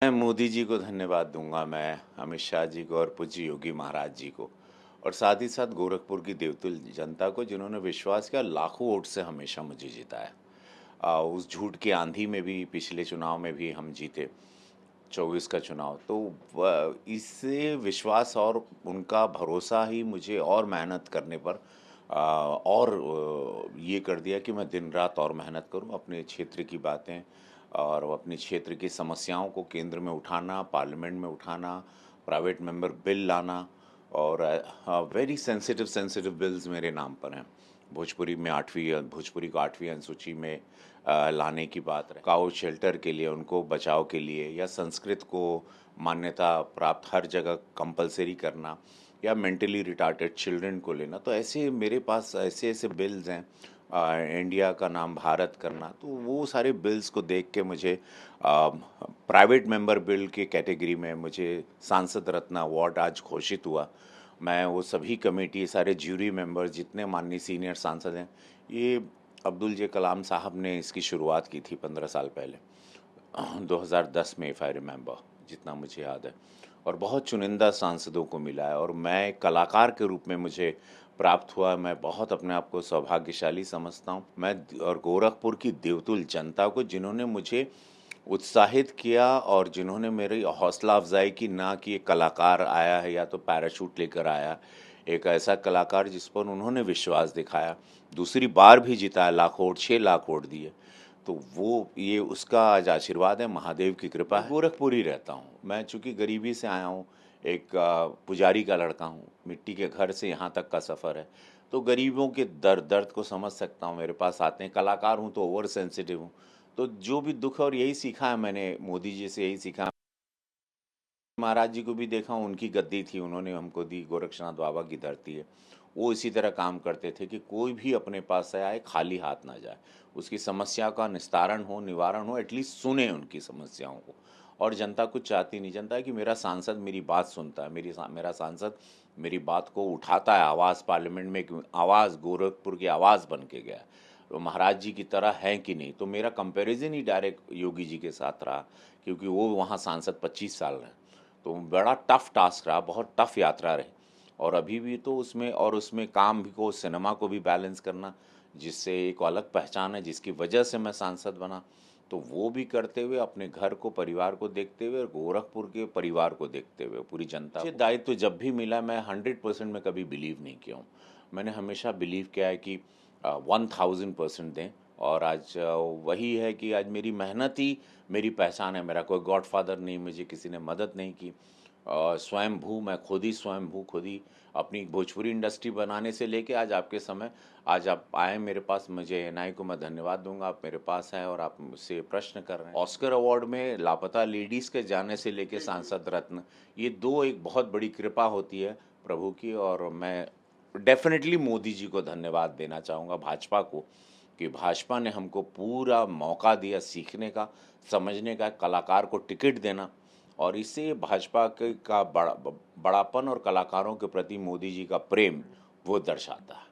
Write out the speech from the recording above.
मैं मोदी जी को धन्यवाद दूंगा, मैं अमित शाह जी को और पूज्य योगी महाराज जी को, और साथ ही साथ गोरखपुर की देवतुल जनता को, जिन्होंने विश्वास किया, लाखों वोट से हमेशा मुझे जिताया। उस झूठ की आंधी में भी, पिछले चुनाव में भी हम जीते, 24 का चुनाव। तो इससे विश्वास और उनका भरोसा ही मुझे और मेहनत करने पर और ये कर दिया कि मैं दिन रात और मेहनत करूं, अपने क्षेत्र की बातें और अपने क्षेत्र की समस्याओं को केंद्र में उठाना, पार्लियामेंट में उठाना, प्राइवेट मेंबर बिल लाना। और वेरी सेंसिटिव सेंसिटिव बिल्स मेरे नाम पर हैं। भोजपुरी को 8वीं अनुसूची में लाने की बात रहे, काउ शेल्टर के लिए, उनको बचाव के लिए, या संस्कृत को मान्यता प्राप्त हर जगह कंपलसरी करना, या मेंटली रिटार्टेड चिल्ड्रन को लेना। तो ऐसे मेरे पास ऐसे ऐसे बिल्स हैं। इंडिया का नाम भारत करना, तो वो सारे बिल्स को देख के मुझे प्राइवेट मेंबर बिल की कैटेगरी में मुझे सांसद रत्न अवार्ड आज घोषित हुआ। मैं वो सभी कमेटी, सारे ज्यूरी मेंबर्स, जितने माननीय सीनियर सांसद हैं, ये अब्दुल जे कलाम साहब ने इसकी शुरुआत की थी 15 साल पहले, 2010 में, इफ़ आई रिमेंबर, जितना मुझे याद है। और बहुत चुनिंदा सांसदों को मिला है, और मैं एक कलाकार के रूप में मुझे प्राप्त हुआ। मैं बहुत अपने आप को सौभाग्यशाली समझता हूँ। मैं और गोरखपुर की देवतुल जनता को, जिन्होंने मुझे उत्साहित किया और जिन्होंने मेरी हौसला अफजाई की, ना कि एक कलाकार आया है या तो पैराशूट लेकर आया, एक ऐसा कलाकार जिस पर उन्होंने विश्वास दिखाया, दूसरी बार भी जिताया, लाख वोट, 6 लाख वोट दिए। तो वो ये उसका आज आशीर्वाद है, महादेव की कृपा है। गोरखपुर ही रहता हूँ मैं, चूँकि गरीबी से आया हूँ, एक पुजारी का लड़का हूँ, मिट्टी के घर से यहाँ तक का सफ़र है। तो गरीबों के दर्द को समझ सकता हूँ। मेरे पास आते हैं, कलाकार हूँ तो ओवर सेंसिटिव हूँ। तो जो भी दुख है, और यही सीखा है मैंने मोदी जी से, यही सीखा। महाराज जी को भी देखा हूँ, उनकी गद्दी थी, उन्होंने हमको दी, गोरक्षनाथ बाबा की धरती है। वो इसी तरह काम करते थे कि कोई भी अपने पास से आए खाली हाथ ना जाए, उसकी समस्या का निस्तारण हो, निवारण हो, एटलीस्ट सुने उनकी समस्याओं को। और जनता कुछ चाहती नहीं, जनता है कि मेरा सांसद मेरी बात सुनता है, मेरा सांसद मेरी बात को उठाता है, आवाज़ पार्लियामेंट में एक आवाज़, गोरखपुर की आवाज़ बन के गया है। तो महाराज जी की तरह है कि नहीं, तो मेरा कंपैरिजन ही डायरेक्ट योगी जी के साथ रहा, क्योंकि वो वहाँ सांसद 25 साल रहे। तो बड़ा टफ टास्क रहा, बहुत टफ यात्रा रही। और अभी भी तो उसमें काम भी को, सिनेमा को भी बैलेंस करना, जिससे एक अलग पहचान है, जिसकी वजह से मैं सांसद बना। तो वो भी करते हुए, अपने घर को, परिवार को देखते हुए, और गोरखपुर के परिवार को देखते हुए, पूरी जनता को दायित्व जब भी मिला, मैं 100% में कभी बिलीव नहीं किया हूँ। मैंने हमेशा बिलीव किया है कि 1000% दें। और आज वही है कि आज मेरी मेहनत ही मेरी पहचान है। मेरा कोई गॉडफादर नहीं, मुझे किसी ने मदद नहीं की। स्वयंभू, मैं खुद ही स्वयंभू, खुद ही अपनी भोजपुरी इंडस्ट्री बनाने से लेके आज आपके समय, आज आप आए मेरे पास, मुझे एनआई को मैं धन्यवाद दूंगा, आप मेरे पास हैं और आप मुझसे प्रश्न कर रहे हैं। ऑस्कर अवार्ड में लापता लेडीज़ के जाने से लेके सांसद रत्न, ये दो एक बहुत बड़ी कृपा होती है प्रभु की। और मैं डेफिनेटली मोदी जी को धन्यवाद देना चाहूँगा, भाजपा को, कि भाजपा ने हमको पूरा मौका दिया सीखने का, समझने का, कलाकार को टिकट देना। और इससे भाजपा के का बड़ापन और कलाकारों के प्रति मोदी जी का प्रेम वो दर्शाता है।